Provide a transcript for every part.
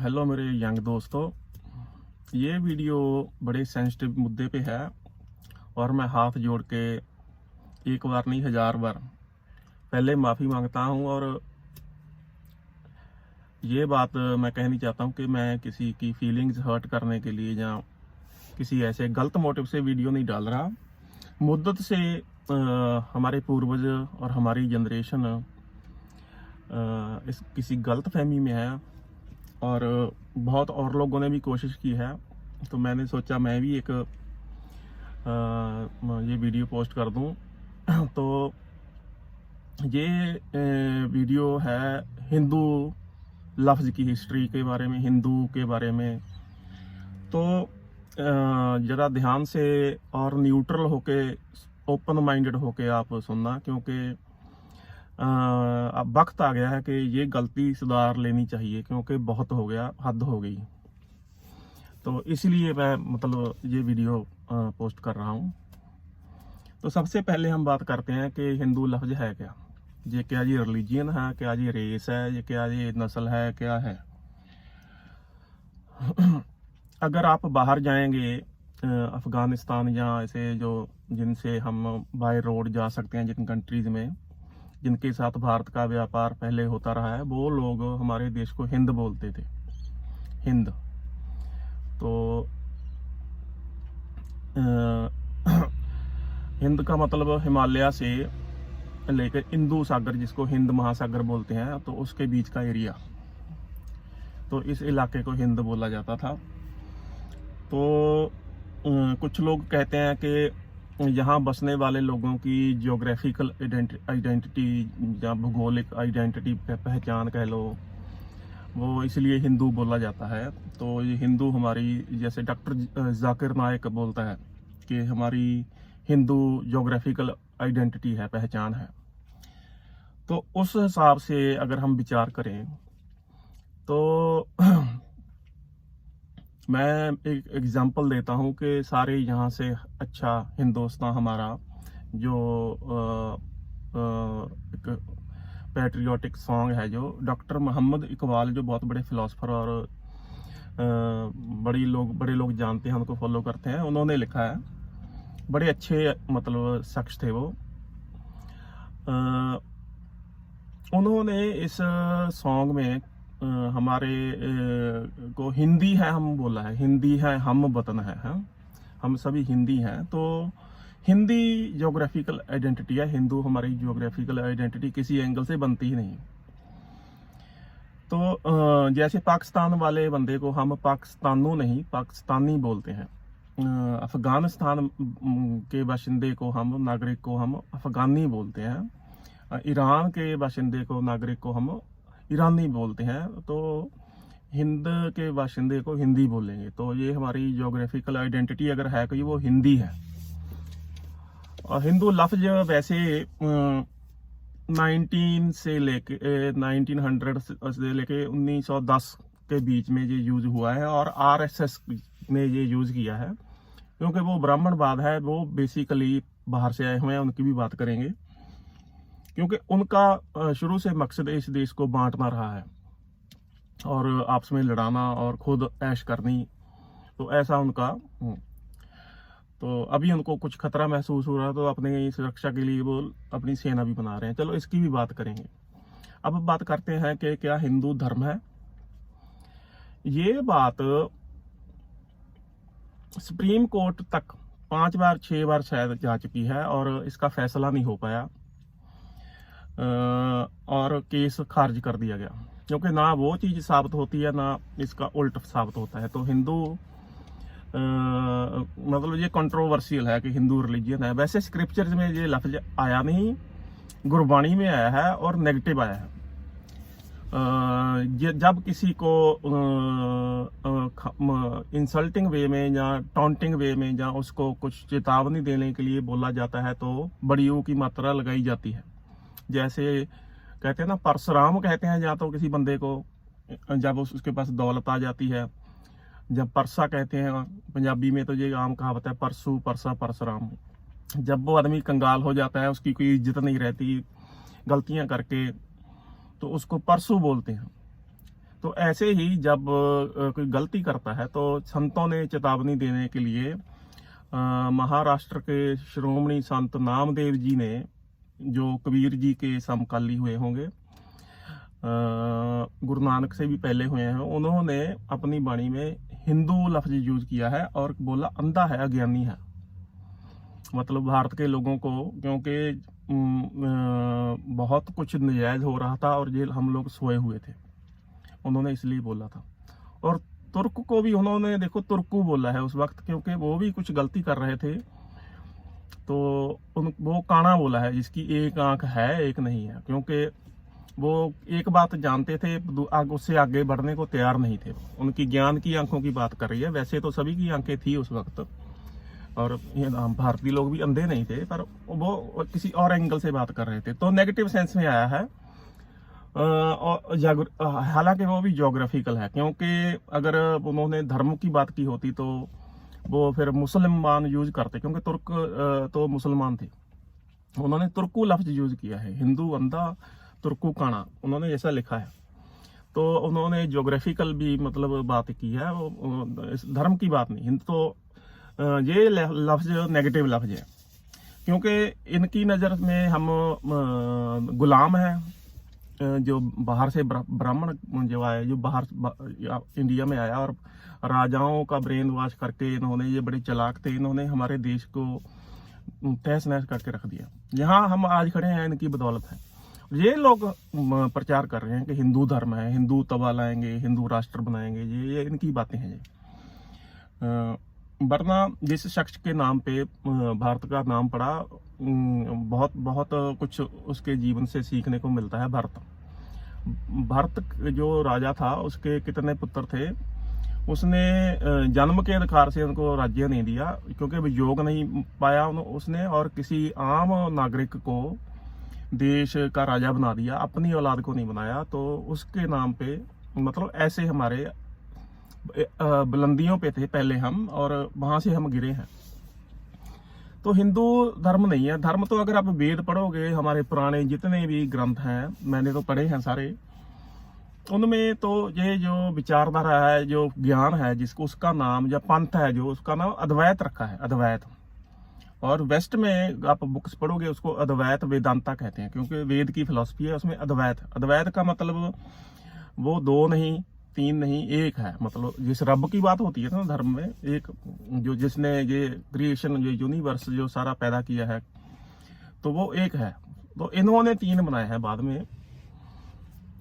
Hello मेरे young दोस्तों, ये वीडियो बड़े सेंसिटिव मुद्दे पे है और मैं हाथ जोड़ के एक बार नहीं 1000 बार पहले माफ़ी मांगता हूँ। और ये बात मैं कहनी चाहता हूँ कि मैं किसी की फीलिंग्स हर्ट करने के लिए या किसी ऐसे गलत मोटिव से वीडियो नहीं डाल रहा। मुद्दत से हमारे पूर्वज और हमारी जनरेशन इस किसी गलत फहमी में है और बहुत और लोगों ने भी कोशिश की है। तो मैंने सोचा मैं भी एक ये वीडियो पोस्ट कर दूं। तो ये वीडियो है हिंदू लफ्ज़ की हिस्ट्री के बारे में, हिंदू के बारे में। तो ज़रा ध्यान से और न्यूट्रल होके, ओपन माइंडेड होके आप सुनना, क्योंकि अब वक्त आ गया है कि ये गलती सुधार लेनी चाहिए, क्योंकि बहुत हो गया, हद हो गई। तो इसलिए मैं ये वीडियो पोस्ट कर रहा हूँ। तो सबसे पहले हम बात करते हैं कि हिंदू लफ्ज़ है क्या। ये क्या ये रिलीजियन है, क्या ये रेस है, ये क्या ये नस्ल है, क्या है। अगर आप बाहर जाएंगे अफ़गानिस्तान या ऐसे जो जिनसे हम बाय रोड जा सकते हैं, जिन कंट्रीज़ में जिनके साथ भारत का व्यापार पहले होता रहा है, वो लोग हमारे देश को हिंद बोलते थे। हिंद तो हिंद का मतलब हिमालय से लेकर इंदू सागर, जिसको हिंद महासागर बोलते हैं, तो उसके बीच का एरिया, तो इस इलाके को हिंद बोला जाता था। तो कुछ लोग कहते हैं कि यहाँ बसने वाले लोगों की जियोग्राफिकल आइडेंटिटी या भूगोलिक आइडेंटिटी पहचान कह लो, वो इसलिए हिंदू बोला जाता है। तो ये हिंदू हमारी, जैसे डॉक्टर जाकिर नायक बोलता है कि हमारी हिंदू जियोग्राफिकल आइडेंटिटी है, पहचान है। तो उस हिसाब से अगर हम विचार करें तो मैं एक एग्जांपल देता हूँ कि सारे यहाँ से अच्छा हिंदुस्तान हमारा जो एक पैट्रियोटिक सॉन्ग है, जो डॉक्टर मोहम्मद इकबाल, जो बहुत बड़े फिलोसफर और बड़े लोग जानते हैं, उनको फॉलो करते हैं, उन्होंने लिखा है। बड़े अच्छे शख्स थे वो। उन्होंने इस सॉन्ग में हमारे को हिंदी है हम बोला है, हिंदी है हम वतन है, हम सभी हिंदी हैं। तो हिंदी ज्योग्राफिकल आइडेंटिटी है, हिंदू हमारी ज्योग्राफिकल आइडेंटिटी किसी एंगल से बनती ही नहीं। तो जैसे पाकिस्तान वाले बंदे को हम पाकिस्तानू नहीं, पाकिस्तानी बोलते हैं। अफगानिस्तान के बाशिंदे को हम, नागरिक को हम अफगानी बोलते हैं। ईरान के बाशिंदे को, नागरिक को हम ईरानी बोलते हैं। तो हिंद के बाशिंदे को हिंदी बोलेंगे। तो ये हमारी ज्योग्राफिकल आइडेंटिटी अगर है कोई, वो हिंदी है। और हिंदू लफ्ज वैसे 1900 से लेके 1910 के बीच में ये यूज हुआ है, और आरएसएस ने ये यूज किया है, क्योंकि वो ब्राह्मणवाद है, वो बेसिकली बाहर से आए हुए हैं, उनकी भी बात करेंगे। क्योंकि उनका शुरू से मकसद इस देश को बांटना रहा है और आपस में लड़ाना और खुद ऐश करनी। तो ऐसा उनका तो अभी उनको कुछ खतरा महसूस हो रहा है, तो अपने सुरक्षा के लिए वो अपनी सेना भी बना रहे हैं। चलो इसकी भी बात करेंगे। अब बात करते हैं कि क्या हिंदू धर्म है। ये बात सुप्रीम कोर्ट तक 5 बार 6 बार शायद जा चुकी है और इसका फैसला नहीं हो पाया, और केस खारिज कर दिया गया, क्योंकि ना वो चीज़ साबित होती है, ना इसका उल्ट साबित होता है। तो हिंदू ये कंट्रोवर्शियल है कि हिंदू रिलीजियन है। वैसे स्क्रिप्चर्स में ये लफ्ज आया नहीं, गुरबाणी में आया है और नेगेटिव आया है। जब किसी को इंसल्टिंग वे में या टॉन्टिंग वे में या उसको कुछ चेतावनी देने के लिए बोला जाता है, तो बड़ी ऊ की मात्रा लगाई जाती है। जैसे कहते हैं ना, परशुराम कहते हैं या तो किसी बंदे को, जब उसके पास दौलत आ जाती है। जब परसा कहते हैं पंजाबी में, तो ये आम कहावत है, परसू परसा परशुराम। जब वो आदमी कंगाल हो जाता है, उसकी कोई इज्जत नहीं रहती, गलतियां करके, तो उसको परसू बोलते हैं। तो ऐसे ही जब कोई गलती करता है तो संतों ने चेतावनी देने के लिए महाराष्ट्र के श्रोमणी संत नामदेव जी ने, जो कबीर जी के समकाली हुए होंगे, गुरु नानक से भी पहले हुए हैं, उन्होंने अपनी वाणी में हिंदू लफ्ज यूज किया है और बोला अंधा है, अज्ञानी है। मतलब भारत के लोगों को, क्योंकि बहुत कुछ नजायज हो रहा था और ये हम लोग सोए हुए थे, उन्होंने इसलिए बोला था। और तुर्क को भी उन्होंने देखो तुर्कू बोला है उस वक्त, क्योंकि वो भी कुछ गलती कर रहे थे, तो वो काना बोला है जिसकी एक आंख है एक नहीं है, क्योंकि वो एक बात जानते थे, उससे आगे बढ़ने को तैयार नहीं थे। उनकी ज्ञान की आंखों की बात कर रही है, वैसे तो सभी की आंखें थी उस वक्त, और भारतीय लोग भी अंधे नहीं थे, पर वो किसी और एंगल से बात कर रहे थे, तो नेगेटिव सेंस में आया है। और हालांकि वो भी ज्योग्राफिकल है, क्योंकि अगर उन्होंने धर्म की बात की होती तो वो फिर मुसलमान यूज करते, क्योंकि तुर्क तो मुसलमान थे। उन्होंने तुर्कू लफ्ज यूज किया है, हिंदू अंधा, तुर्कू काना, उन्होंने ऐसा लिखा है। तो उन्होंने ज्योग्राफिकल भी मतलब बात की है, वो धर्म की बात नहीं। तो ये लफ्ज नेगेटिव लफ्ज है, क्योंकि इनकी नज़र में हम गुलाम हैं, जो बाहर से ब्राह्मण जो आए, जो बाहर इंडिया में आया और राजाओं का ब्रेन वॉश करके इन्होंने, ये बड़े चालाक थे, इन्होंने हमारे देश को तहस नहस करके रख दिया। यहाँ हम आज खड़े हैं इनकी बदौलत है। ये लोग प्रचार कर रहे हैं कि हिंदू धर्म है, हिंदू तवा लाएंगे, हिंदू राष्ट्र बनाएंगे, ये इनकी बातें हैं। ये वरना जिस शख्स के नाम पे भारत का नाम पड़ा, बहुत कुछ उसके जीवन से सीखने को मिलता है। भरत जो राजा था, उसके कितने पुत्र थे, उसने जन्म के अधिकार से उनको राज्य नहीं दिया, क्योंकि योग नहीं पाया उसने, और किसी आम नागरिक को देश का राजा बना दिया, अपनी औलाद को नहीं बनाया। तो उसके नाम पे मतलब ऐसे हमारे बुलंदियों पे थे पहले हम, और वहां से हम गिरे हैं। तो हिंदू धर्म नहीं है। धर्म तो अगर आप वेद पढ़ोगे, हमारे पुराने जितने भी ग्रंथ हैं, मैंने तो पढ़े हैं सारे, उनमें तो ये जो विचारधारा है, जो ज्ञान है, जिसको उसका नाम या पंथ है, जो उसका नाम अद्वैत रखा है, अद्वैत। और वेस्ट में आप बुक्स पढ़ोगे, उसको अद्वैत वेदांता कहते हैं, क्योंकि वेद की फिलॉसफी है, उसमें अद्वैत का मतलब वो दो नहीं, तीन नहीं, एक है। मतलब जिस रब की बात होती है ना धर्म में, एक जो जिसने ये क्रिएशन, ये यूनिवर्स जो सारा पैदा किया है, तो वो एक है। तो इन्होंने तीन बनाए हैं बाद में।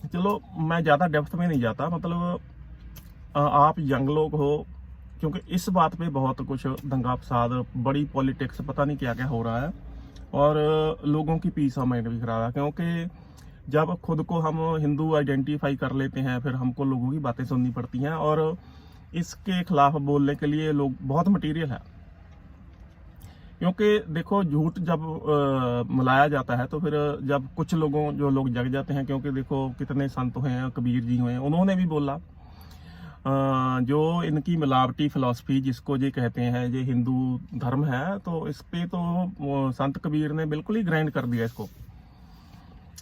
चलो मैं ज़्यादा डेप्थ में नहीं जाता, मतलब आप यंग लोग हो, क्योंकि इस बात पे बहुत कुछ दंगा फसाद, बड़ी पॉलिटिक्स, पता नहीं क्या क्या हो रहा है, और लोगों की पीस ऑफ माइंड भी खराब है। क्योंकि जब खुद को हम हिंदू आइडेंटिफाई कर लेते हैं, फिर हमको लोगों की बातें सुननी पड़ती हैं, और इसके खिलाफ बोलने के लिए लोग बहुत मटेरियल है। क्योंकि देखो, झूठ जब मिलाया जाता है, तो फिर जब कुछ जो लोग जग जाते हैं, क्योंकि देखो कितने संत हुए हैं, कबीर जी हुए हैं, उन्होंने भी बोला, जो इनकी मिलावटी फिलॉसफी जिसको ये कहते हैं ये हिंदू धर्म है, तो इस पे तो संत कबीर ने बिल्कुल ही ग्राइंड कर दिया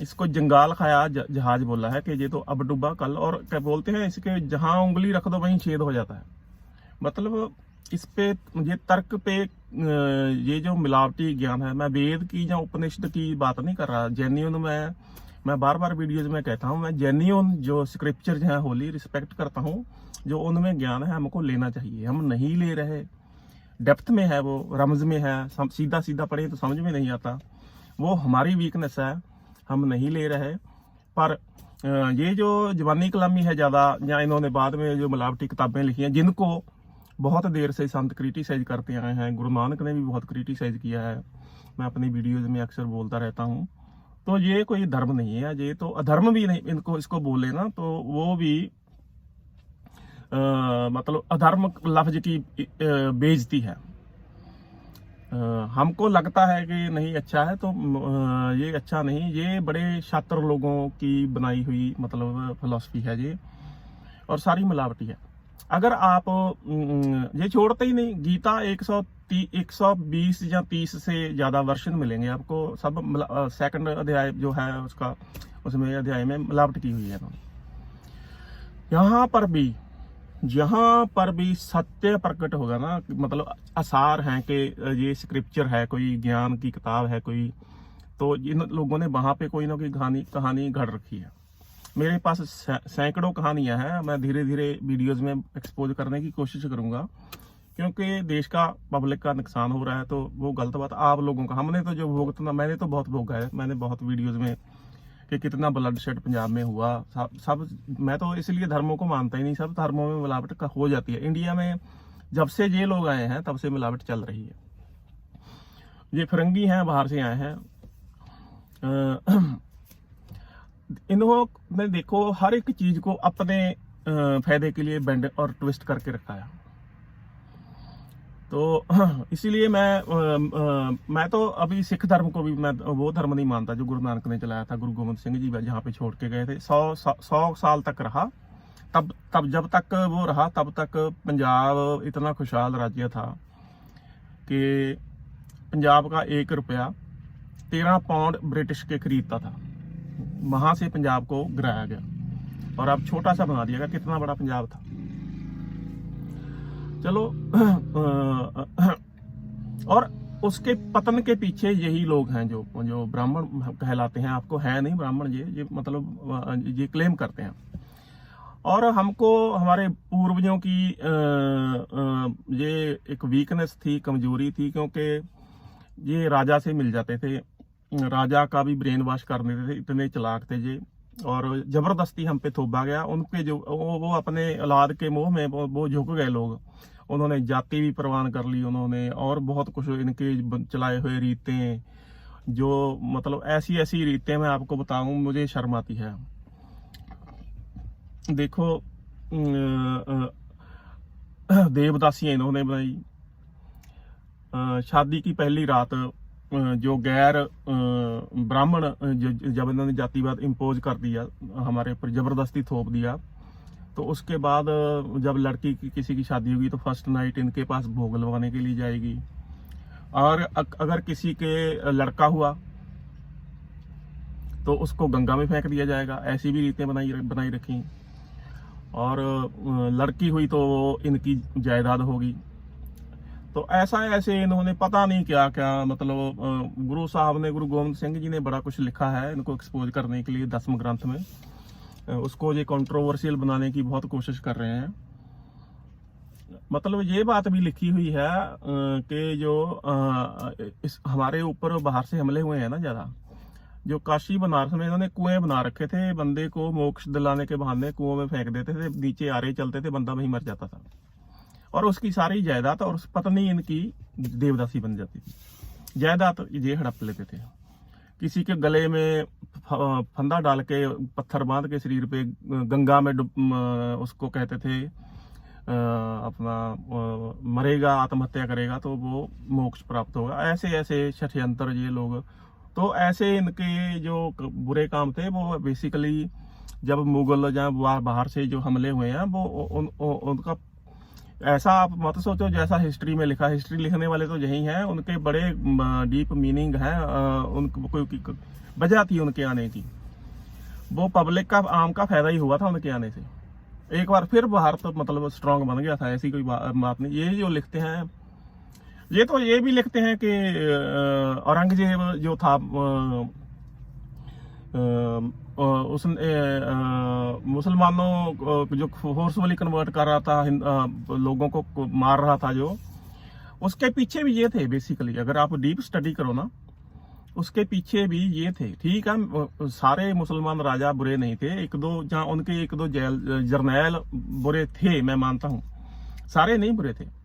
इसको जंगाल खाया जहाज बोला है कि ये तो अब डूबा कल, और क्या बोलते हैं, इसके जहां उंगली रख दो वहीं छेद हो जाता है। मतलब इस पे, ये तर्क पे, ये जो मिलावटी ज्ञान है, मैं वेद की या उपनिषद की बात नहीं कर रहा, जेन्युइन मैं बार बार वीडियोज में कहता हूँ, मैं जेन्युइन जो स्क्रिप्चर हैं होली रिस्पेक्ट करता हूँ, जो उनमें ज्ञान है हमको लेना चाहिए, हम नहीं ले रहे। डेप्थ में है, वो रमज में है, सीधा सीधा पढ़े तो समझ में नहीं आता, वो हमारी वीकनेस है, हम नहीं ले रहे। पर ये जो जवानी कलामी है ज़्यादा, या इन्होंने बाद में जो मिलावटी किताबें लिखी हैं, जिनको बहुत देर से संत क्रिटिसाइज करते आए हैं, गुरु नानक ने भी बहुत क्रिटिसाइज किया है, मैं अपनी वीडियोज में अक्सर बोलता रहता हूँ। तो ये कोई धर्म नहीं है, ये तो अधर्म भी नहीं, इसको बोले ना तो वो भी मतलब अधर्म लफ्ज की बेइज्जती है। हमको लगता है कि नहीं अच्छा है, तो ये अच्छा नहीं, ये बड़े शातिर लोगों की बनाई हुई मतलब फिलॉसफी है ये, और सारी मिलावटी है। अगर आप ये छोड़ते ही नहीं, गीता 120 या 30 से ज़्यादा वर्षन मिलेंगे आपको, सब सेकंड अध्याय जो है उसका, उसमें अध्याय में मिलावट की हुई है। यहाँ पर भी सत्य प्रकट होगा ना, मतलब आसार हैं कि ये स्क्रिप्चर है, कोई ज्ञान की किताब है कोई, तो इन लोगों ने वहां पे कोई ना कोई कहानी घड़ रखी है। मेरे पास सैकड़ों कहानियां हैं, मैं धीरे धीरे वीडियोस में एक्सपोज करने की कोशिश करूंगा, क्योंकि देश का पब्लिक का नुकसान हो रहा है। तो वो गलत बात आप लोगों का, हमने तो जो भोगतना, मैंने तो बहुत भोगा है, मैंने बहुत वीडियोज में कि कितना ब्लड शेड पंजाब में हुआ। सब मैं तो इसलिए धर्मों को मानता ही नहीं, सब धर्मों में मिलावट का हो जाती है। इंडिया में जब से ये लोग आए हैं तब से मिलावट चल रही है। ये फिरंगी हैं, बाहर से आए हैं, इन्होंने देखो हर एक चीज को अपने फायदे के लिए बेंड और ट्विस्ट करके रखा है। तो इसीलिए मैं तो अभी सिख धर्म को भी, मैं वो धर्म नहीं मानता जो गुरु नानक ने चलाया था, गुरु गोविंद सिंह जी जहाँ पे छोड़ के गए थे। 100 साल तक रहा, तब जब तक वो रहा तब तक पंजाब इतना खुशहाल राज्य था कि पंजाब का 1 रुपया 13 पाउंड ब्रिटिश के खरीदता था। वहां से पंजाब को गिराया गया और अब छोटा सा बना दिया गया। कितना बड़ा पंजाब था। चलो और उसके पतन के पीछे यही लोग हैं जो ब्राह्मण कहलाते हैं। आपको है नहीं ब्राह्मण, ये मतलब ये क्लेम करते हैं। और हमको हमारे पूर्वजों की ये एक वीकनेस थी, कमजोरी थी, क्योंकि ये राजा से मिल जाते थे, राजा का भी ब्रेन वॉश कर देते थे, इतने चालाक थे ये। और जबरदस्ती हम पे थोपा गया। उनके जो वो अपने औलाद के मोह में वो झुक गए लोग। उन्होंने जाति भी प्रवान कर ली उन्होंने, और बहुत कुछ इनके चलाए हुए रीतें, जो मतलब ऐसी रीतें मैं आपको बताऊं, मुझे शर्म आती है। देखो देवदासियां इन्होंने बनाई। शादी की पहली रात जो गैर ब्राह्मण जब इन्होंने जातिवाद इम्पोज कर दिया, हमारे ऊपर जबरदस्ती थोप दिया, तो उसके बाद जब लड़की की किसी की शादी होगी तो फर्स्ट नाइट इनके पास भोग लगवाने के लिए जाएगी। और अगर किसी के लड़का हुआ तो उसको गंगा में फेंक दिया जाएगा। ऐसी भी रीतें बनाई रखी। और लड़की हुई तो इनकी जायदाद होगी। तो ऐसे इन्होंने पता नहीं क्या क्या, मतलब गुरु साहब ने, गुरु गोविंद सिंह जी ने बड़ा कुछ लिखा है इनको एक्सपोज करने के लिए 10वें ग्रंथ में। उसको ये कंट्रोवर्शियल बनाने की बहुत कोशिश कर रहे हैं। मतलब ये बात भी लिखी हुई है कि जो हमारे ऊपर बाहर से हमले हुए हैं ना ज्यादा, जो काशी बनारस में इन्होंने कुएं बना रखे थे, बंदे को मोक्ष दिलाने के बहाने कुओं में फेंक देते थे, नीचे आरे चलते थे, बंदा वहीं मर जाता था और उसकी सारी जायदाद और पत्नी इनकी देवदासी बन जाती थी। जायदाद ये हड़प लेते थे। किसी के गले में फंदा डाल के पत्थर बांध के शरीर पे गंगा में उसको कहते थे अपना मरेगा, आत्महत्या करेगा तो वो मोक्ष प्राप्त होगा। ऐसे षड्यंत्र ये लोग। तो ऐसे इनके जो बुरे काम थे वो बेसिकली जब मुगल या बाहर से जो हमले हुए हैं वो उनका ऐसा आप मत सोचो जैसा हिस्ट्री में लिखा। हिस्ट्री लिखने वाले तो यही हैं, उनके बड़े डीप मीनिंग है। उनको कोई वजह थी उनके आने की। वो पब्लिक का, आम का फायदा ही हुआ था उनके आने से। एक बार फिर भारत तो मतलब स्ट्रांग बन गया था। ऐसी कोई बात नहीं। ये जो लिखते हैं, ये तो ये भी लिखते हैं कि औरंगजेब जो था उसने मुसलमानों को जो फोर्सफुली कन्वर्ट कर रहा था, लोगों को मार रहा था, जो उसके पीछे भी ये थे बेसिकली। अगर आप डीप स्टडी करो ना, उसके पीछे भी ये थे। ठीक है, सारे मुसलमान राजा बुरे नहीं थे, एक दो जहाँ उनके एक दो जर्नैल बुरे थे, मैं मानता हूँ, सारे नहीं बुरे थे।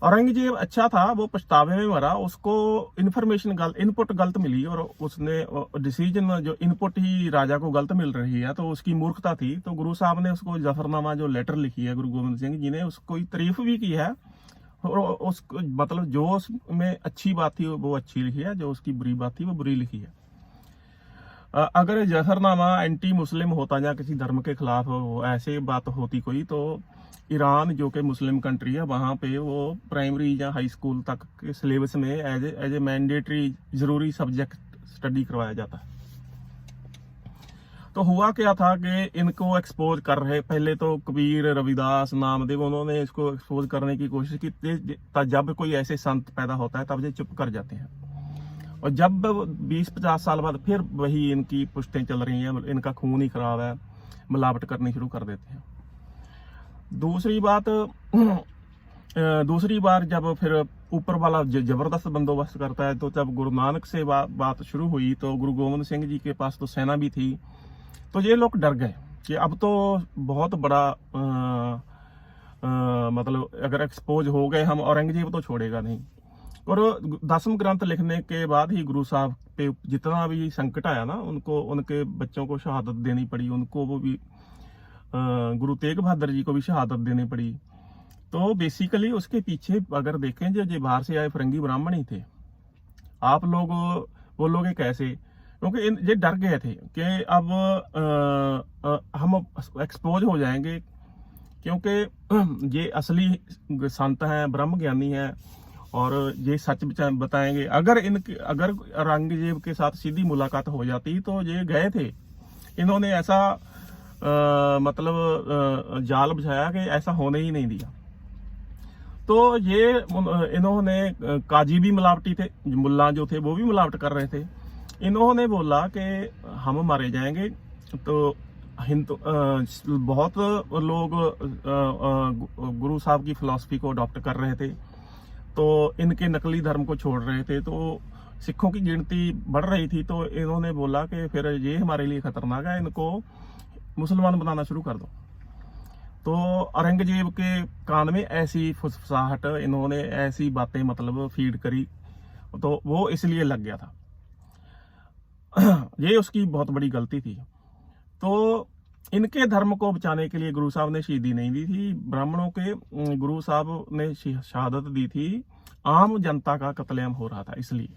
औरंगजेब अच्छा था, वो पछतावे में मरा। उसको इन्फॉर्मेशन इनपुट गलत मिली और उसने डिसीजन जो इनपुट ही राजा को गलत मिल रही है, तो उसकी मूर्खता थी। तो गुरु साहब ने उसको जफरनामा जो लेटर लिखी है, गुरु गोविंद सिंह जी ने उसको तारीफ भी की है। और उसको मतलब जो उसमें अच्छी बात थी वो अच्छी लिखी है, जो उसकी बुरी बात थी वो बुरी लिखी है। अगर जफरनामा एंटी मुस्लिम होता या किसी धर्म के खिलाफ ऐसे बात होती कोई, तो ईरान जो कि मुस्लिम कंट्री है, वहाँ पे वो प्राइमरी या हाई स्कूल तक के सिलेबस में एज ए मैंडेटरी जरूरी सब्जेक्ट स्टडी करवाया जाता है। तो हुआ क्या था कि इनको एक्सपोज कर रहे, पहले तो कबीर, रविदास, नामदेव, उन्होंने इसको एक्सपोज करने की कोशिश की। जब कोई ऐसे संत पैदा होता है तब ये चुप कर जाते हैं, और जब 20-50 साल बाद फिर वही इनकी पुश्तें चल रही हैं, इनका खून ही खराब है, मिलावट करनी शुरू कर देते हैं। दूसरी बार जब फिर ऊपर वाला जबरदस्त बंदोबस्त करता है, तो जब गुरु नानक से बात शुरू हुई, तो गुरु गोविंद सिंह जी के पास तो सेना भी थी, तो ये लोग डर गए कि अब तो बहुत बड़ा मतलब अगर एक्सपोज हो गए हम, औरंगजेब तो छोड़ेगा नहीं। और 10वें ग्रंथ लिखने के बाद ही गुरु साहब पे जितना भी संकट आया ना, उनको, उनके बच्चों को शहादत देनी पड़ी, उनको वो भी गुरु तेग बहादुर जी को भी शहादत देनी पड़ी। तो बेसिकली उसके पीछे अगर देखें, जो बाहर से आए फरंगी ब्राह्मण ही थे। आप लोग बोलोगे कैसे, क्योंकि ये डर गए थे कि अब हम एक्सपोज हो जाएंगे, क्योंकि ये असली संत हैं, ब्रह्म ज्ञानी हैं, और ये सच बताएंगे। अगर औरंगजेब के साथ सीधी मुलाकात हो जाती तो ये गए थे, इन्होंने ऐसा मतलब जाल बिछाया कि ऐसा होने ही नहीं दिया। तो ये इन्होंने, काजी भी मिलावटी थे, मुल्ला जो थे वो भी मिलावट कर रहे थे। इन्होंने बोला कि हम मारे जाएंगे। तो हिंदू बहुत लोग गुरु साहब की फिलॉसफी को अडॉप्ट कर रहे थे, तो इनके नकली धर्म को छोड़ रहे थे। तो सिखों की गिनती बढ़ रही थी, तो इन्होंने बोला कि फिर ये हमारे लिए खतरनाक है, इनको मुसलमान बनाना शुरू कर दो। तो औरंगजेब के कान में ऐसी फुसफुसाहट, इन्होंने ऐसी बातें मतलब फीड करी, तो वो इसलिए लग गया था। ये उसकी बहुत बड़ी गलती थी। तो इनके धर्म को बचाने के लिए गुरु साहब ने शहीदी नहीं दी थी, ब्राह्मणों के गुरु साहब ने शहादत दी थी। आम जनता का कत्लेआम हो रहा था इसलिए,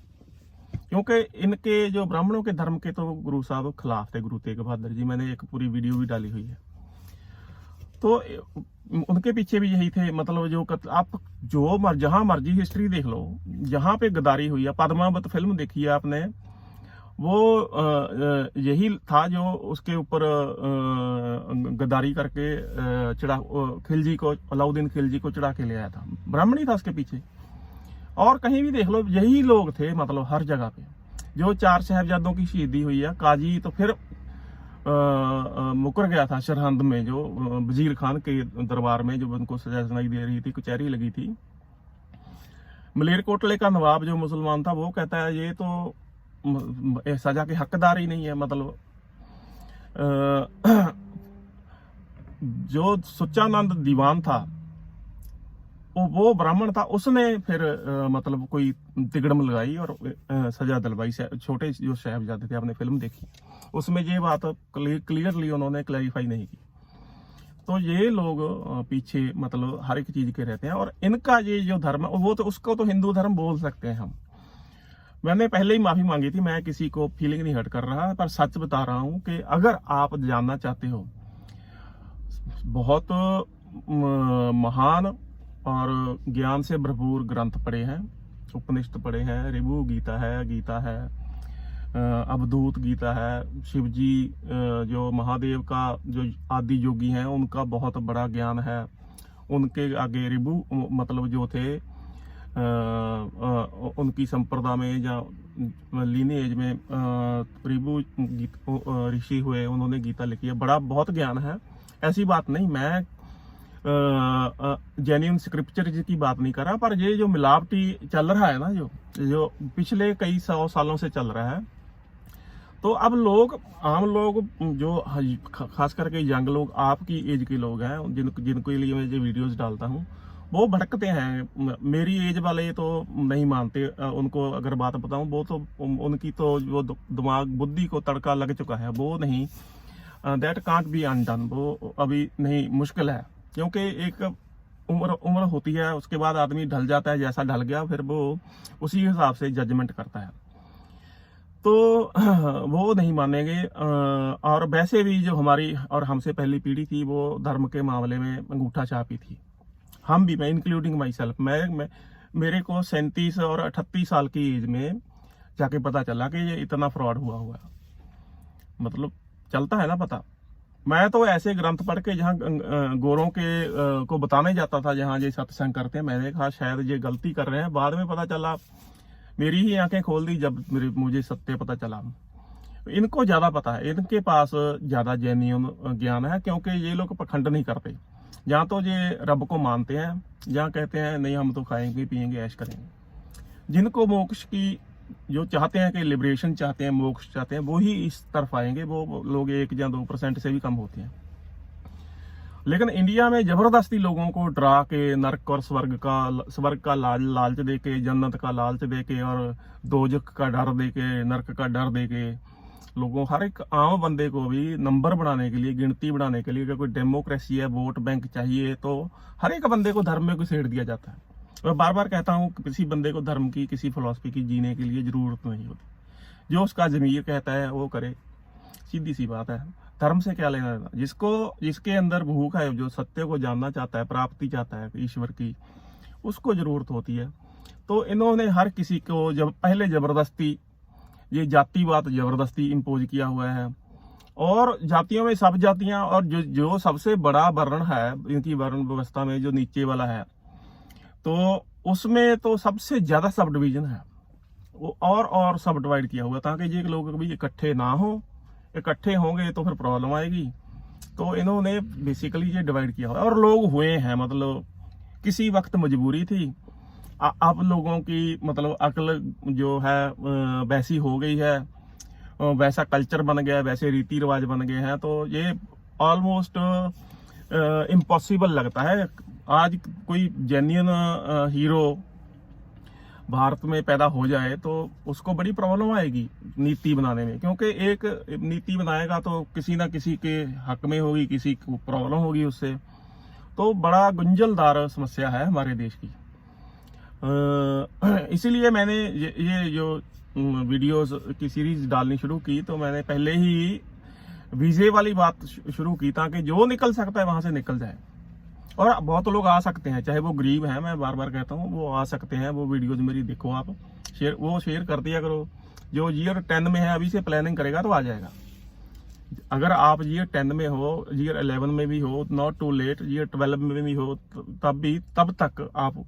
क्योंकि इनके जो ब्राह्मणों के धर्म के तो गुरु साहब खिलाफ थे, गुरु तेग बहादुर जी। मैंने एक पूरी वीडियो भी डाली हुई है। तो उनके पीछे भी यही थे, मतलब जो आप जो जहां मर्जी हिस्ट्री देख लो, जहां पे गद्दारी हुई है, पद्मावत फिल्म देखी है आपने, वो यही था जो उसके ऊपर गद्दारी करके खिलजी को, अलाउद्दीन खिलजी को चढ़ा के ले आया था, ब्राह्मण ही था उसके पीछे। और कहीं भी देख लो यही लोग थे, मतलब हर जगह पे। जो 4 साहिबजादों की शहीदी हुई है, काजी तो फिर मुकर गया था सरहंद में, जो वजीर खान के दरबार में, जो उनको सजा सुनाई दे रही थी, कचहरी लगी थी। मलेरकोटले का नवाब जो मुसलमान था, वो कहता है ये तो सजा के हकदार ही नहीं है। मतलब जो सुच्चानंद दीवान था, वो ब्राह्मण था, उसने फिर मतलब कोई तिगड़म लगाई और सजा दिलवाई। छोटे जो साहिबजादे थे, आपने फिल्म देखी, उसमें ये बात क्लियरली उन्होंने क्लैरिफाई नहीं की। तो ये लोग पीछे मतलब हर एक चीज के रहते हैं, और इनका ये जो धर्म है, वो तो उसको तो हिंदू धर्म बोल सकते हैं हम। मैंने पहले ही माफी मांगी थी, मैं किसी को फीलिंग नहीं हर्ट कर रहा, पर सच बता रहा हूं कि अगर आप जानना चाहते हो, बहुत महान और ज्ञान से भरपूर ग्रंथ पढ़े हैं, उपनिषद पढ़े हैं, ऋभु गीता है, अवधूत गीता है, शिव जी जो महादेव का जो आदि योगी हैं, उनका बहुत बड़ा ज्ञान है। उनके आगे ऋभु मतलब जो थे, उनकी संप्रदा में या लीनेज में ऋभु ऋषि हुए, उन्होंने गीता लिखी है। बहुत ज्ञान है, ऐसी बात नहीं। मैं जेन्युइन स्क्रिप्चर की बात नहीं कर रहा, पर ये जो मिलावटी चल रहा है ना, जो पिछले कई 100 सालों से चल रहा है, तो अब लोग, आम लोग, जो खास करके यंग लोग, आपकी एज के लोग हैं, जिनको लिए मैं ये वीडियोस डालता हूँ, वो भड़कते हैं। मेरी एज वाले तो नहीं मानते, उनको अगर बात बताऊं, वो तो उनकी तो जो दिमाग बुद्धि को तड़का लग चुका है, वो नहीं, दैट कांट बी अनडन, वो अभी नहीं, मुश्किल है। क्योंकि एक उम्र होती है, उसके बाद आदमी ढल जाता है, जैसा ढल गया फिर वो उसी हिसाब से जजमेंट करता है। तो वो नहीं मानेंगे। और वैसे भी जो हमारी और हमसे पहली पीढ़ी थी, वो धर्म के मामले में अंगूठा छापी थी। हम भी, मैं इंक्लूडिंग माई सेल्फ, मेरे को 37 और 38 साल की एज में जाके पता चला कि ये इतना फ्रॉड हुआ है। मतलब चलता है ना पता। मैं तो ऐसे ग्रंथ पढ़ के जहाँ गोरों के को बताने जाता था, जहाँ ये सत्संग करते हैं, मैंने कहा शायद ये गलती कर रहे हैं। बाद में पता चला, मेरी ही आंखें खोल दी जब मुझे सत्य पता चला। इनको ज्यादा पता है, इनके पास ज्यादा जेन्युइन ज्ञान है, क्योंकि ये लोग पखंड नहीं करते। जहाँ तो ये रब को मानते हैं, जहाँ कहते हैं नहीं हम तो खाएंगे पिएंगे ऐश करेंगे। जिनको मोक्ष की जो चाहते हैं कि लिबरेशन चाहते हैं, मोक्ष चाहते हैं, वो ही इस तरफ आएंगे। वो लोग 1 या 2% से भी कम होते हैं। लेकिन इंडिया में जबरदस्ती लोगों को डरा के नरक और स्वर्ग का लालच दे के, जन्नत का लालच दे के, और दोजख का डर दे के, नरक का डर दे के, लोगों हर एक आम बंदे को भी नंबर बढ़ाने के लिए, गिनती बढ़ाने के लिए, अगर कोई डेमोक्रेसी है, वोट बैंक चाहिए, तो हर एक बंदे को धर्म में घुसेड़ दिया जाता है। मैं बार बार कहता हूँ, किसी बंदे को धर्म की, किसी फिलॉसफी की जीने के लिए जरूरत नहीं होती। जो उसका ज़मीर कहता है वो करे, सीधी सी बात है। धर्म से क्या लेना देना। जिसके अंदर भूख है, जो सत्य को जानना चाहता है, प्राप्ति चाहता है ईश्वर की, उसको जरूरत होती है। तो इन्होंने हर किसी को पहले जबरदस्ती, ये जातिवाद जबरदस्ती इम्पोज किया हुआ है। और जातियों में सब जातियां, और जो सबसे बड़ा वर्ण है इनकी वर्ण व्यवस्था में, जो नीचे वाला है, तो उसमें तो सबसे ज्यादा सब डिवीजन है। वो और सब डिवाइड किया हुआ, ताकि ये लोग भी इकट्ठे ना हो। इकट्ठे होंगे तो फिर प्रॉब्लम आएगी। तो इन्होंने बेसिकली ये डिवाइड किया हुआ, और लोग हुए हैं, मतलब किसी वक्त मजबूरी थी। अब लोगों की मतलब अक्ल जो है वैसी हो गई है, वैसा कल्चर बन गया है, वैसे रीति रिवाज बन गए हैं। तो ये ऑलमोस्ट इम्पॉसिबल लगता है। आज कोई जेन्युइन हीरो भारत में पैदा हो जाए तो उसको बड़ी प्रॉब्लम आएगी नीति बनाने में, क्योंकि एक नीति बनाएगा तो किसी ना किसी के हक में होगी, किसी को प्रॉब्लम होगी उससे। तो बड़ा गुंजलदार समस्या है हमारे देश की। इसीलिए मैंने ये जो वीडियोस की सीरीज डालनी शुरू की, तो मैंने पहले ही वीजे वाली बात शुरू की, ताकि जो निकल सकता है वहां से निकल जाए। और बहुत लोग आ सकते हैं, चाहे वो गरीब हैं, मैं बार बार कहता हूँ, वो आ सकते हैं। वो वीडियोज मेरी देखो आप, शेयर कर दिया करो। जो ईयर 10 में है, अभी से प्लानिंग करेगा तो आ जाएगा। अगर आप ईयर 10 में हो, ईयर 11 में भी हो, नॉट टू लेट, ईयर 12 में भी हो, तब तक आप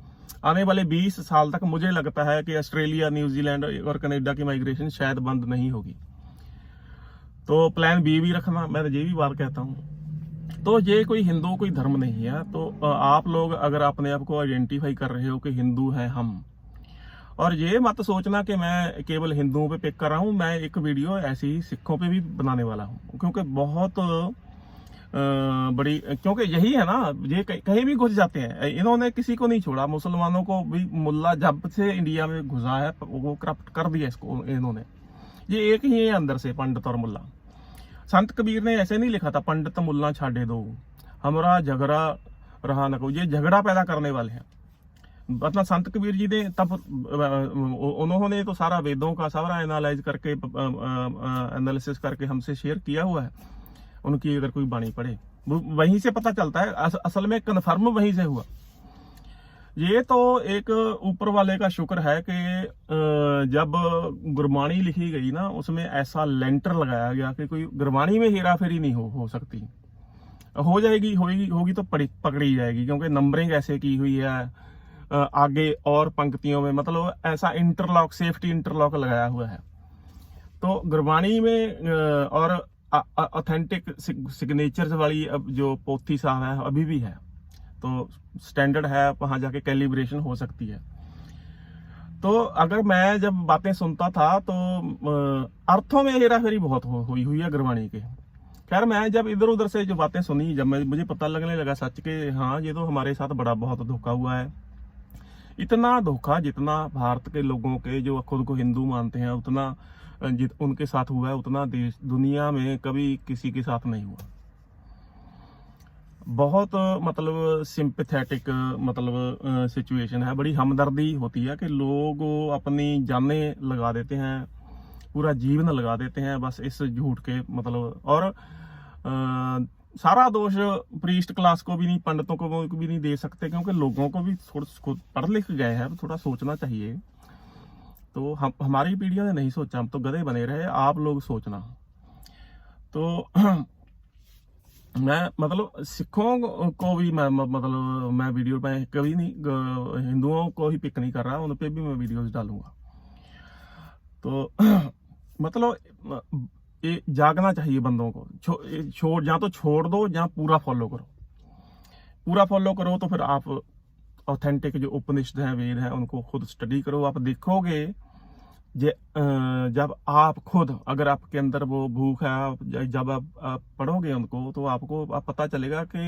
आने वाले 20 साल तक मुझे लगता है कि ऑस्ट्रेलिया, न्यूजीलैंड और कनाडा की माइग्रेशन शायद बंद नहीं होगी। तो प्लान बी भी रखना, मैं ये भी बात कहता हूँ। तो ये कोई हिंदू कोई धर्म नहीं है। तो आप लोग अगर अपने आप को आइडेंटिफाई कर रहे हो कि हिंदू हैं हम, और ये मत सोचना कि मैं केवल हिंदुओं पे पिक कर रहा हूँ। मैं एक वीडियो ऐसी ही सिखों पे भी बनाने वाला हूँ, क्योंकि बहुत बड़ी, क्योंकि यही है ना, ये कहीं भी घुस जाते हैं। इन्होंने किसी को नहीं छोड़ा, मुसलमानों को भी मुल्ला जब से इंडिया में घुसा है वो करप्ट कर दिया इसको इन्होंने। ये एक ही है अंदर से, पंडित और मुल्ला। संत कबीर ने ऐसे नहीं लिखा था, पंडित मुल्ला छाड़े दो हमारा झगड़ा रहा न को। ये झगड़ा पैदा करने वाले हैं। मतलब संत कबीर जी ने तब उन्होंने तो सारा वेदों का सारा एनालाइज करके, एनालिसिस करके हमसे शेयर किया हुआ है। उनकी अगर कोई बाणी पढ़े, वहीं से पता चलता है। असल में कन्फर्म वहीं से हुआ। ये तो एक ऊपर वाले का शुक्र है कि जब गुरबाणी लिखी गई ना, उसमें ऐसा लेंटर लगाया गया कि कोई गुरबाणी में हेरा फेरी नहीं हो सकती। हो जाएगी, होगी तो पकड़ी जाएगी, क्योंकि नंबरिंग ऐसे की हुई है आगे और पंक्तियों में, मतलब ऐसा इंटरलॉक, सेफ्टी इंटरलॉक लगाया हुआ है। तो गुरबाणी में और ऑथेंटिक सिग्नेचर्स वाली जो पोथी साहब है अभी भी है, तो स्टैंडर्ड है, वहां जाके कैलिब्रेशन हो सकती है। तो अगर मैं जब बातें सुनता था तो अर्थों में हेरा फेरी बहुत हुई हुई है गुरबाणी के। खैर, मैं जब इधर उधर से जो बातें सुनी, जब मुझे पता लगने लगा सच के हाँ ये तो हमारे साथ बहुत धोखा हुआ है। इतना धोखा जितना भारत के लोगों के जो खुद को हिंदू मानते हैं उतना उनके साथ हुआ है, उतना देश दुनिया में कभी किसी के साथ नहीं हुआ। बहुत मतलब सिंपैथेटिक मतलब सिचुएशन है। बड़ी हमदर्दी होती है कि लोग अपनी जानें लगा देते हैं, पूरा जीवन लगा देते हैं बस इस झूठ के मतलब। और सारा दोष प्रीस्ट क्लास को भी नहीं, पंडितों को भी नहीं दे सकते, क्योंकि लोगों को भी खुद पढ़ लिख गए हैं, थोड़ा सोचना चाहिए। तो हमारी पीढ़ियों ने नहीं सोचा, हम तो गधे बने रहे, आप लोग सोचना। तो मैं मतलब सिखों को भी मैं मतलब मैं वीडियो में कभी नहीं हिंदुओं को ही पिक नहीं कर रहा, उन पे भी मैं वीडियोस डालूंगा। तो मतलब ये जागना चाहिए बंदों को, छोड़ या तो छोड़ दो या पूरा फॉलो करो। पूरा फॉलो करो तो फिर आप ऑथेंटिक जो उपनिषद हैं, वेद हैं, उनको खुद स्टडी करो। आप देखोगे जब आप खुद, अगर आपके अंदर वो भूख है, जब आप पढ़ोगे उनको तो आपको पता चलेगा कि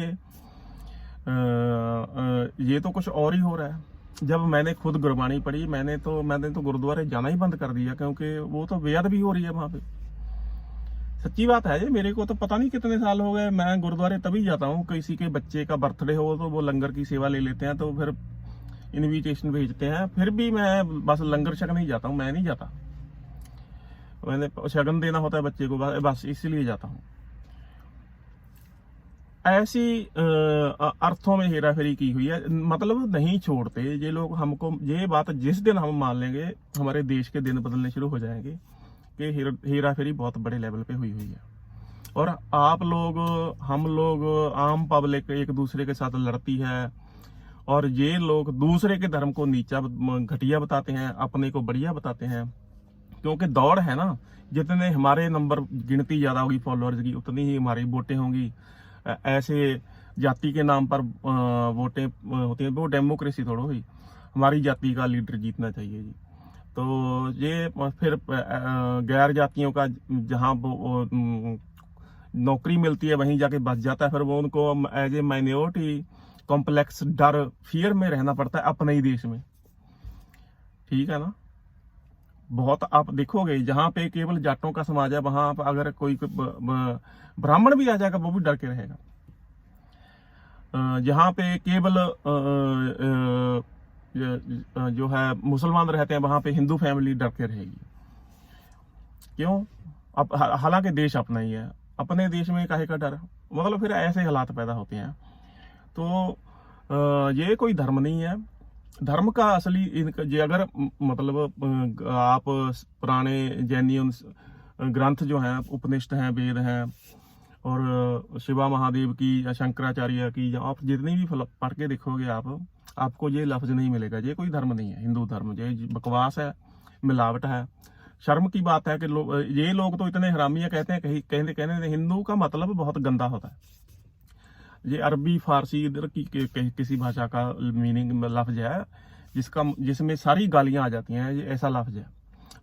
ये तो कुछ और ही हो रहा है। जब मैंने खुद गुरबाणी पढ़ी, मैंने तो गुरुद्वारे जाना ही बंद कर दिया, क्योंकि वो तो बेअदबी भी हो रही है वहां पे। सच्ची बात है ये, मेरे को तो पता नहीं कितने साल हो गए, मैं गुरुद्वारे तभी जाता हूँ किसी के बच्चे का बर्थडे हो तो वो लंगर की सेवा ले लेते हैं, तो फिर इनविटेशन भेजते हैं, फिर भी मैं बस लंगर छकने ही जाता हूँ, मैं नहीं जाता। मैंने शगन देना होता है बच्चे को, बस इसीलिए जाता हूँ। ऐसी अर्थों में हेरा फेरी की हुई है, मतलब नहीं छोड़ते ये लोग हमको। ये बात जिस दिन हम मान लेंगे, हमारे देश के दिन बदलने शुरू हो जाएंगे कि हेरा फेरी बहुत बड़े लेवल पे हुई हुई है। और आप लोग, हम लोग, आम पब्लिक एक दूसरे के साथ लड़ती है, और ये लोग दूसरे के धर्म को नीचा घटिया बताते हैं, अपने को बढ़िया बताते हैं। क्योंकि दौड़ है ना, जितने हमारे नंबर गिनती ज्यादा होगी फॉलोअर्स की, उतनी ही हमारी वोटें होंगी। ऐसे जाति के नाम पर वोटें होती हैं, वो डेमोक्रेसी थोड़ा हुई। हमारी जाति का लीडर जीतना चाहिए जी। तो ये फिर गैर जातियों का जहाँ नौकरी मिलती है वहीं जाके बच जाता है, फिर वो उनको एज ए माइनॉरिटी कॉम्प्लेक्स, डर, फियर में रहना पड़ता है अपने ही देश में। ठीक है ना। बहुत आप देखोगे जहां पे केवल जाटों का समाज है, वहां पर अगर कोई ब्राह्मण भी आ जाएगा वो भी डर के रहेगा। जहां पे केवल जो है मुसलमान रहते हैं, वहां पे हिंदू फैमिली डर के रहेगी। क्यों? अब हालांकि देश अपना ही है, अपने देश में काहे का डर, मतलब फिर ऐसे हालात पैदा होते हैं। तो ये कोई धर्म नहीं है। धर्म का असली ये अगर मतलब आप पुराने जैनियन ग्रंथ जो हैं, उपनिषद हैं, वेद हैं, और शिवा महादेव की या शंकराचार्य की, आप जितनी भी पढ़ के देखोगे आपको ये लफ्ज नहीं मिलेगा। ये कोई धर्म नहीं है, हिंदू धर्म ये बकवास है, मिलावट है। शर्म की बात है कि ये लोग तो इतने हरामी है, कहते हैं कहने हिंदू का मतलब बहुत गंदा होता है। ये अरबी फारसी इधर की किसी भाषा का मीनिंग लफ्ज है जिसमें सारी गालियां आ जाती हैं, ये ऐसा लफ्ज है।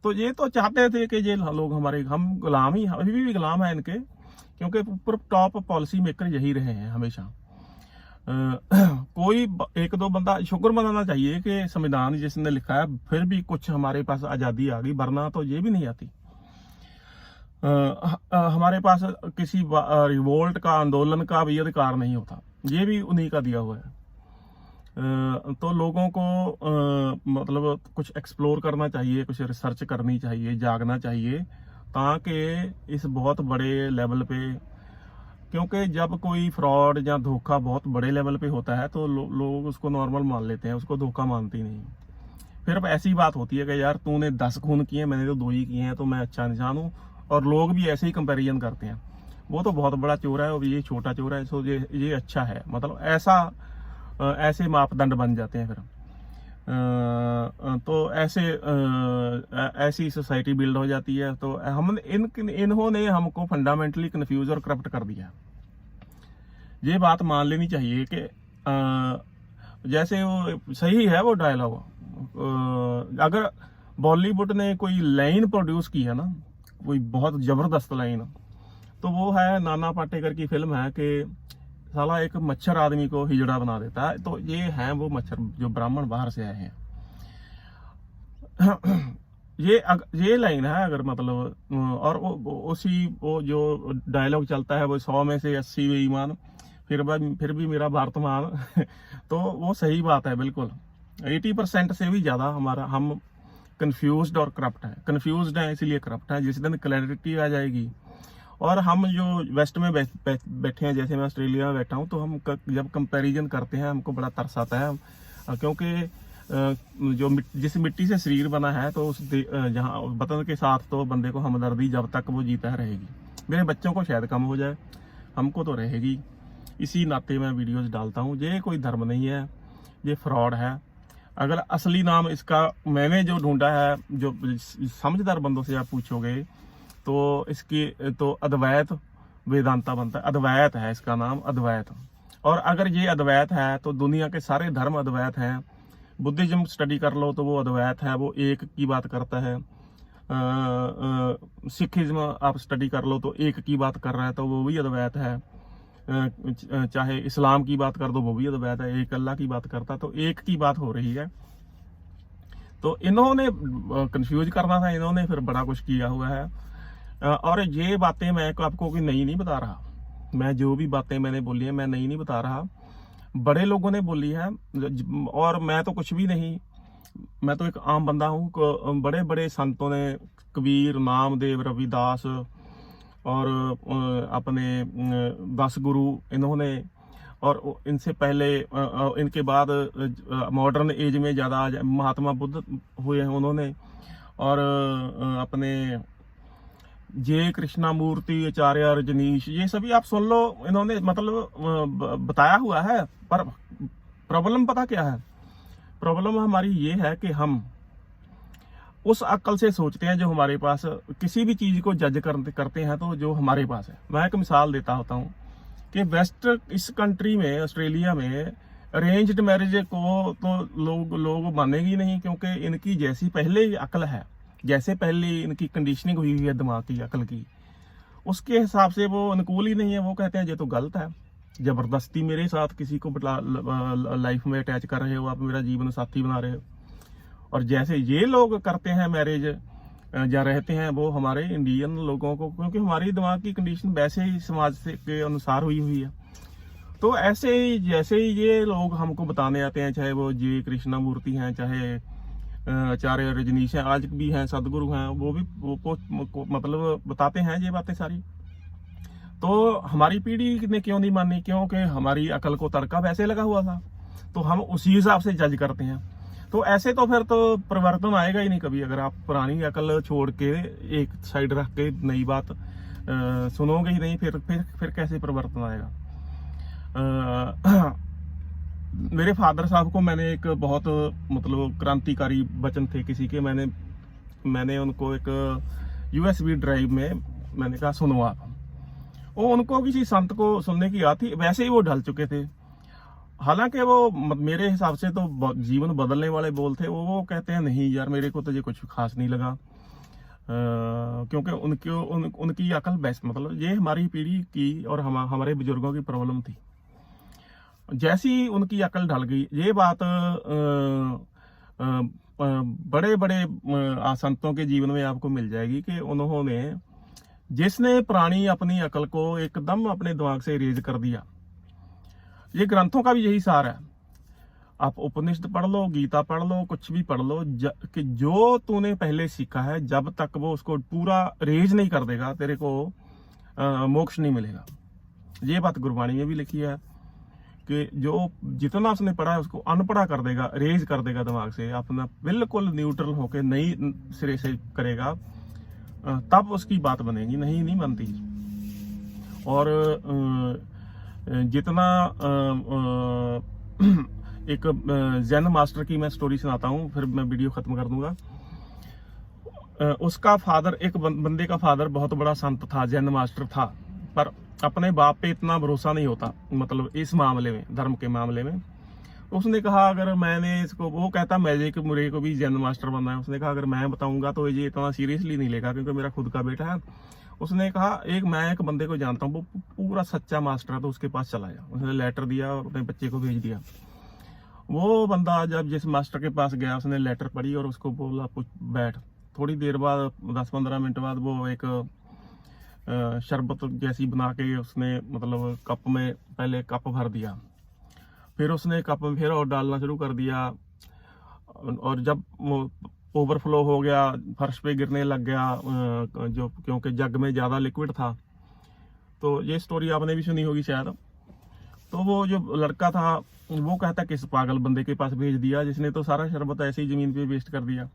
तो ये तो चाहते थे कि ये लोग हम गुलाम ही, अभी भी गुलाम है इनके, क्योंकि ऊपर टॉप पॉलिसी मेकर यही रहे हैं हमेशा। कोई एक दो बंदा शुक्र मनाना चाहिए कि संविधान जिसने लिखा है, फिर भी कुछ हमारे पास आजादी आ गई, वरना तो ये भी नहीं आती। हमारे पास किसी रिवोल्ट का, आंदोलन का भी अधिकार नहीं होता, ये भी उन्हीं का दिया हुआ है। तो लोगों को मतलब कुछ एक्सप्लोर करना चाहिए, कुछ रिसर्च करनी चाहिए, जागना चाहिए, ताकि इस बहुत बड़े लेवल पे, क्योंकि जब कोई फ्रॉड या धोखा बहुत बड़े लेवल पे होता है तो लोग उसको नॉर्मल मान लेते हैं, उसको धोखा मानते ही नहीं। फिर अब ऐसी बात होती है कि यार तूने 10 खून किए, मैंने तो 2 ही किए हैं, तो मैं अच्छा इंसान हूँ। और लोग भी ऐसे ही कंपैरिजन करते हैं, वो तो बहुत बड़ा चोर है और ये छोटा चोर है, सो ये अच्छा है, मतलब ऐसे मापदंड बन जाते हैं फिर। तो ऐसी सोसाइटी बिल्ड हो जाती है। तो इन्होंने हमको फंडामेंटली कंफ्यूज और करप्ट कर दिया। ये बात मान लेनी चाहिए कि जैसे वो सही है वो डायलॉग, अगर बॉलीवुड ने कोई लाइन प्रोड्यूस की है ना, कोई बहुत जबरदस्त लाइन, तो वो है नाना पाटेकर की फिल्म है कि साला एक मच्छर आदमी को हिजड़ा बना देता है। तो ये है वो मच्छर जो ब्राह्मण बाहर से आए हैं। ये लाइन है अगर मतलब, और वो जो डायलॉग चलता है वो 100 में से 80 बेईमान, फिर भी मेरा भारतमान तो वो सही बात है बिल्कुल। 80% से भी ज्यादा हम कंफ्यूज्ड और करप्ट है। कंफ्यूज्ड है इसीलिए करप्ट है। जिस दिन क्लैरिटी आ जाएगी, और हम जो वेस्ट में बैठे हैं, जैसे मैं ऑस्ट्रेलिया में बैठा हूँ, तो हम जब कंपैरिजन करते हैं हमको बड़ा तरस आता है, क्योंकि जिस मिट्टी से शरीर बना है, तो उस जहाँ वतन के साथ तो बंदे को हमदर्दी जब तक वो जीता रहेगी। मेरे बच्चों को शायद कम हो जाए, हमको तो रहेगी। इसी नाते मैं वीडियोस डालता हूँ। ये कोई धर्म नहीं है, ये फ्रॉड है। अगर असली नाम इसका मैंने जो ढूंढा है, जो समझदार बंदों से आप पूछोगे तो इसकी तो अद्वैत वेदांता बनता है। अद्वैत है इसका नाम, अद्वैत। और अगर ये अद्वैत है तो दुनिया के सारे धर्म अद्वैत हैं। बुद्धिज्म स्टडी कर लो तो वो अद्वैत है, वो एक की बात करता है। सिखिज्म आप स्टडी कर लो तो एक की बात कर रहा है, तो वो भी अद्वैत है। चाहे इस्लाम की बात कर दो, वो भी अद्वैत है, एक अल्लाह की बात करता, तो एक की बात हो रही है। तो इन्होंने कंफ्यूज करना था, इन्होंने फिर बड़ा कुछ किया हुआ है। और ये बातें मैं आपको कोई नई नहीं बता रहा। मैं जो भी बातें मैंने बोली है मैं नई नहीं बता रहा, बड़े लोगों ने बोली है। और मैं तो कुछ भी नहीं, मैं तो एक आम बंदा हूँ। बड़े बड़े संतों ने, कबीर, नामदेव, रविदास और अपने 10 गुरु, इन्होंने, और इनसे पहले इनके बाद मॉडर्न एज में ज़्यादा महात्मा बुद्ध हुए हैं उन्होंने, और अपने जे कृष्णामूर्ति, आचार्य रजनीश, ये सभी आप सुन लो। इन्होंने मतलब बताया हुआ है। पर प्रॉब्लम पता क्या है? प्रॉब्लम हमारी ये है कि हम उस अक्ल से सोचते हैं जो हमारे पास, किसी भी चीज को जज करते हैं तो जो हमारे पास है। मैं एक मिसाल देता होता हूँ कि वेस्ट, इस कंट्री में, ऑस्ट्रेलिया में अरेंज्ड मैरिज को तो लोग मानेंगे नहीं, क्योंकि इनकी जैसी पहले ही अक्ल है, जैसे पहले इनकी कंडीशनिंग हुई हुई है दिमाग की, अक्ल की, उसके हिसाब से वो अनुकूल ही नहीं है। वो कहते हैं ये तो गलत है, जबरदस्ती मेरे साथ किसी को लाइफ में अटैच कर रहे हो, आप मेरा जीवन साथी बना रहे हो। और जैसे ये लोग करते हैं मैरिज या रहते हैं, वो हमारे इंडियन लोगों को, क्योंकि हमारी दिमाग की कंडीशन वैसे ही समाज से के अनुसार हुई हुई है। तो ऐसे ही जैसे ही ये लोग हमको बताने आते हैं, चाहे वो जे कृष्णामूर्ति हैं, चाहे आचार्य रजनीश हैं, आज भी हैं, सदगुरु हैं, वो भी वो मतलब बताते हैं ये बातें सारी। तो हमारी पीढ़ी ने क्यों नहीं मानी? क्योंकि हमारी अकल को तड़का वैसे लगा हुआ था, तो हम उसी हिसाब से जज करते हैं। तो ऐसे तो फिर तो परिवर्तन आएगा ही नहीं कभी। अगर आप पुरानी अकल छोड़ के एक साइड रख के नई बात सुनोगे ही नहीं, फिर कैसे परिवर्तन आएगा? मेरे फादर साहब को मैंने एक बहुत मतलब क्रांतिकारी वचन थे किसी के, मैंने उनको एक USB ड्राइव में मैंने कहा सुनो आप। वो उनको किसी संत को सुनने की याद थी, वैसे ही वो ढल चुके थे। हालांकि वो मेरे हिसाब से तो जीवन बदलने वाले बोल थे। वो कहते हैं नहीं यार, मेरे को तो ये कुछ खास नहीं लगा, क्योंकि उनकी अकल बेस्ट, मतलब ये हमारी पीढ़ी की और हमारे बुजुर्गों की प्रॉब्लम थी। जैसी उनकी अकल ढल गई, ये बात बड़े बड़े संतों के जीवन में आपको मिल जाएगी कि उन्होंने, जिसने पुरानी अपनी अकल को एकदम अपने दिमाग से इरेज कर दिया। ये ग्रंथों का भी यही सार है। आप उपनिषद पढ़ लो, गीता पढ़ लो, कुछ भी पढ़ लो, कि जो तूने पहले सीखा है, जब तक वो उसको पूरा रेज नहीं कर देगा, तेरे को मोक्ष नहीं मिलेगा। ये बात गुरबाणी में भी लिखी है कि जो जितना उसने पढ़ा है उसको अनपढ़ा कर देगा, रेज कर देगा दिमाग से, अपना बिल्कुल न्यूट्रल होके नई सिरे से करेगा, तब उसकी बात बनेगी, नहीं बनती। और जितना एक जैन मास्टर की मैं स्टोरी सुनाता हूँ, फिर मैं वीडियो खत्म कर दूंगा। उसका फादर, एक बंदे का फादर बहुत बड़ा संत था, जैन मास्टर था, पर अपने बाप पे इतना भरोसा नहीं होता, मतलब इस मामले में, धर्म के मामले में। उसने कहा अगर मैंने इसको, वो कहता मेरे को भी जैन मास्टर बनना है। उसने कहा अगर मैं बताऊंगा तो ये इतना सीरियसली नहीं लेगा, क्योंकि मेरा खुद का बेटा है। उसने कहा मैं एक बंदे को जानता हूँ, वो पूरा सच्चा मास्टर है, तो उसके पास चला गया। उसने लेटर दिया और अपने बच्चे को भेज दिया। वो बंदा जब जिस मास्टर के पास गया, उसने लेटर पढ़ी और उसको बोला बैठ। थोड़ी देर बाद, 10-15 मिनट बाद, वो एक शरबत जैसी बना के उसने मतलब कप में, पहले कप भर दिया, फिर उसने कप में फिर और डालना शुरू कर दिया, और जब ओवरफ्लो हो गया, फर्श पे गिरने लग गया, जो क्योंकि जग में ज़्यादा लिक्विड था। तो ये स्टोरी आपने भी सुनी होगी शायद। तो वो जो लड़का था वो कहता किस पागल बंदे के पास भेज दिया, जिसने तो सारा शरबत ऐसे ही ज़मीन पे वेस्ट कर दिया।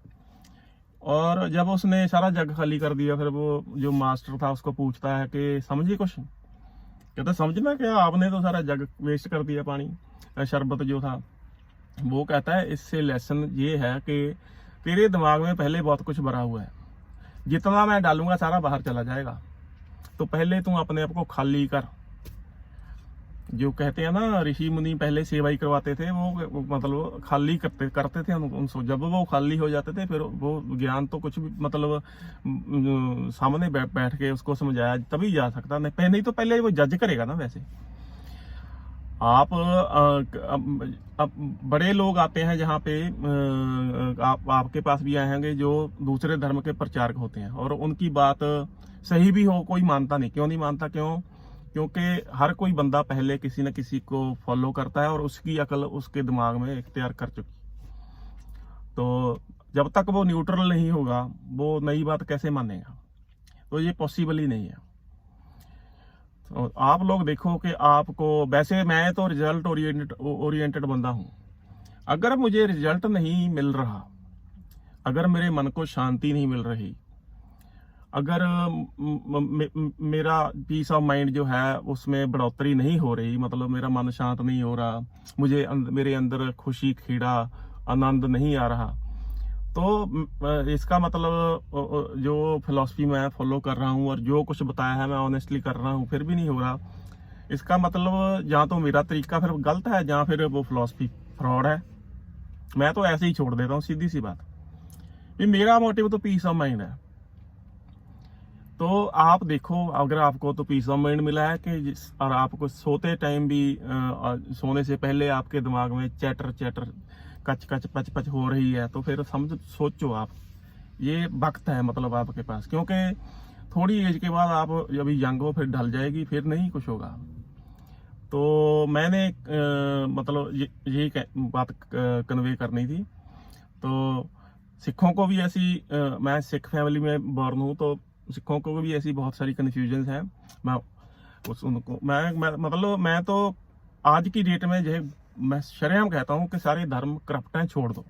और जब उसने सारा जग खाली कर दिया, फिर वो जो मास्टर था उसको पूछता है कि समझिए कुछ। कहता समझना क्या, आपने तो सारा जग वेस्ट कर दिया पानी, शरबत जो था। वो कहता है इससे लेसन ये है कि तेरे दिमाग में पहले बहुत कुछ भरा हुआ है, जितना मैं डालूंगा सारा बाहर चला जाएगा, तो पहले तुम अपने आप को खाली कर। जो कहते हैं ना, ऋषि मुनि पहले सेवा ही करवाते थे, वो मतलब खाली करते थे उनको। जब वो खाली हो जाते थे फिर वो ज्ञान तो कुछ भी मतलब सामने बैठ के उसको समझाया तभी जा सकता, नहीं तो पहले वो जज करेगा ना। वैसे आप बड़े लोग आते हैं जहाँ पे आपके पास भी आए होंगे जो दूसरे धर्म के प्रचारक होते हैं, और उनकी बात सही भी हो कोई मानता नहीं। क्यों नहीं मानता? क्योंकि हर कोई बंदा पहले किसी न किसी को फॉलो करता है और उसकी अकल उसके दिमाग में इख्तियार कर चुकी। तो जब तक वो न्यूट्रल नहीं होगा वो नई बात कैसे मानेगा? तो ये पॉसिबल ही नहीं है। तो आप लोग देखो कि आपको, वैसे मैं तो रिजल्ट ओरिएंटेड बंदा हूं। अगर मुझे रिजल्ट नहीं मिल रहा, अगर मेरे मन को शांति नहीं मिल रही, अगर मेरा पीस ऑफ माइंड जो है उसमें बढ़ोतरी नहीं हो रही, मतलब मेरा मन शांत नहीं हो रहा, मुझे मेरे अंदर खुशी, खीड़ा, आनंद नहीं आ रहा, तो इसका मतलब जो फिलॉसफी मैं फॉलो कर रहा हूँ और जो कुछ बताया है मैं ऑनेस्टली कर रहा हूँ, फिर भी नहीं हो रहा, इसका मतलब जहाँ तो मेरा तरीका फिर गलत है, जहाँ फिर वो फिलॉसफी फ्रॉड है। मैं तो ऐसे ही छोड़ देता हूँ, सीधी सी बात। ये मेरा मोटिव तो पीस ऑफ माइंड है। तो आप देखो, अगर आपको तो पीस ऑफ माइंड मिला है कि और आपको सोते टाइम भी सोने से पहले आपके दिमाग में चैटर कच कच पच पच हो रही है, तो फिर सोचो आप, ये वक्त है मतलब आपके पास। क्योंकि थोड़ी एज के बाद आप जब यंग हो फिर ढल जाएगी, फिर नहीं कुछ होगा। तो मैंने मतलब यही बात कन्वे करनी थी। तो सिखों को भी ऐसी, मैं सिख फैमिली में बॉर्न हूँ, तो सिखों को भी ऐसी बहुत सारी कन्फ्यूजन है। मैं तो आज की डेट में जो मैं शरेआम कहता हूँ कि सारे धर्म करप्ट हैं, छोड़ दो,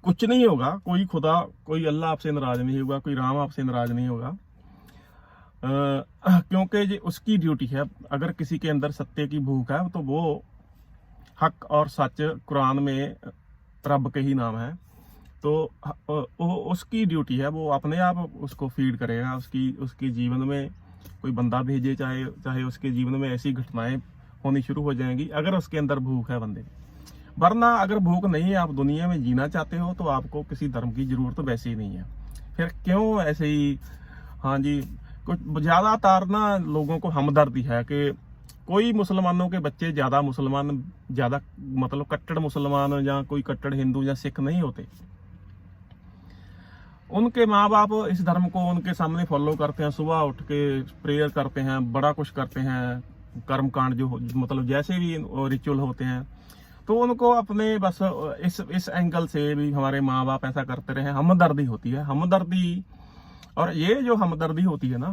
कुछ नहीं होगा। कोई खुदा, कोई अल्लाह आपसे नाराज नहीं होगा, कोई राम आपसे नाराज नहीं होगा, क्योंकि ये उसकी ड्यूटी है। अगर किसी के अंदर सत्य की भूख है तो वो हक और सच कुरान में रब के ही नाम है, तो उसकी ड्यूटी है, वो अपने आप उसको फीड करेगा। उसकी जीवन में कोई बंदा भेजे, चाहे उसके जीवन में ऐसी घटनाएं होनी शुरू हो जाएंगी अगर उसके अंदर भूख है बंदे। वरना अगर भूख नहीं है, आप दुनिया में जीना चाहते हो, तो आपको किसी धर्म की जरूरत वैसे ही नहीं है। फिर क्यों ऐसे ही? हाँ जी, कुछ ज्यादातर ना लोगों को हमदर्दी है कि कोई मुसलमानों के बच्चे ज्यादा मतलब कट्टर मुसलमान या कोई कट्टर हिंदू या सिख नहीं होते। उनके माँ बाप इस धर्म को उनके सामने फॉलो करते हैं, सुबह उठ के प्रेयर करते हैं, बड़ा कुछ करते हैं, कर्म कांड जो मतलब जैसे भी रिचुअल होते हैं, तो उनको अपने बस इस एंगल से भी हमारे माँ बाप ऐसा करते रहे, हमदर्दी होती है। हमदर्दी, और ये जो हमदर्दी होती है ना,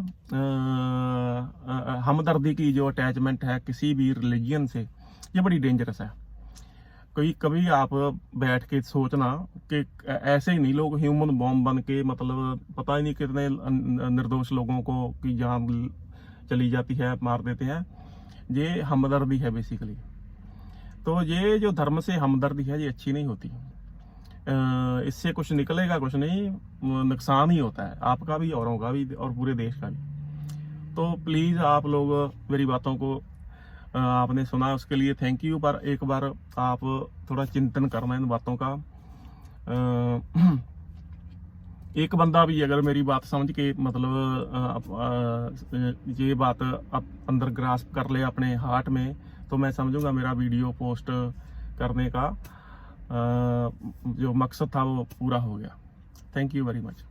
हमदर्दी की जो अटैचमेंट है किसी भी रिलीजियन से, ये बड़ी डेंजरस है। कभी आप बैठ के सोचना कि ऐसे ही नहीं लोग ह्यूमन बॉम्ब बन के, मतलब पता ही नहीं कितने निर्दोष लोगों को की जान चली जाती है, मार देते हैं। ये हमदर्दी है बेसिकली। तो ये जो धर्म से हमदर्दी है ये अच्छी नहीं होती। इससे कुछ निकलेगा कुछ नहीं, नुकसान ही होता है, आपका भी, औरों का भी, और पूरे देश का भी। तो प्लीज आप लोग मेरी बातों को आपने सुना, उसके लिए थैंक यू। पर एक बार आप थोड़ा चिंतन करना इन बातों का। एक बंदा भी अगर मेरी बात समझ के मतलब ये बात अंदर ग्रास्प कर ले अपने हार्ट में, तो मैं समझूंगा मेरा वीडियो पोस्ट करने का जो मकसद था वो पूरा हो गया। Thank you very much.